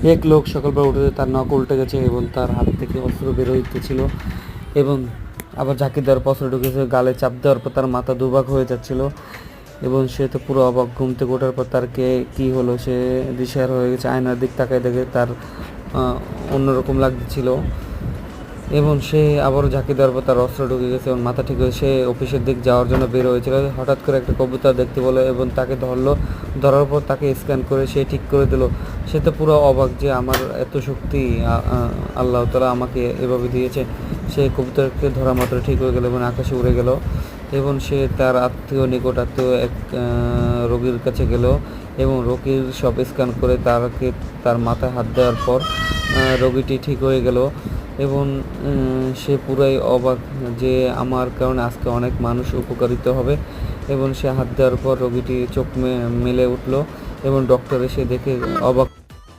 এক লোক সকালবেলা উঠে তার নখ উল্টে গেছে এবং তার হাত থেকে অস্ত্র বের হইতেছিল এবং আবার ঝাঁকি দেওয়ার পর অস্ত্র ঢুকেছে, গালে চাপ দেওয়ার পর তার মাথা দুভাগ হয়ে যাচ্ছিল এবং সে তো পুরো অবাক। ঘুম থেকে ওঠার পর তার কী হলো সে দিশেহারা হয়ে গেছে। আয়নার দিক তাকায় দেখে তার অন্যরকম লাগছিল এবং সে আবারও ঝাঁকি দেওয়ার পর তার অস্ত্র ঢুকে গেছে এবং মাথা ঠিক হয়ে সে অফিসের দিক যাওয়ার জন্য বের হয়েছিল। হঠাৎ করে একটা কবুতর দেখতে পেলো এবং তাকে ধরলো। ধরার পর তাকে স্ক্যান করে সে ঠিক করে দিল। সে তো পুরো অবাক যে আমার এত শক্তি আল্লাহ তাআলা আমাকে এভাবে দিয়েছে। সে কবুতরকে ধরা মাত্র ঠিক হয়ে গেল এবং আকাশে উড়ে গেল এবং সে তার নিকট আত্মীয় এক রোগীর কাছে গেল এবং রোগীর সব স্ক্যান করে তার মাথায় হাত দেওয়ার পর রোগীটি ঠিক হয়ে গেল এবং সে পুরাই অবাক যে আমার কারণে আজকে অনেক মানুষ উপকারিত হবে এবং সে হাত দেওয়ার পর রোগীটি চোখ মেলে উঠল এবং ডক্টর এসে দেখে অবাক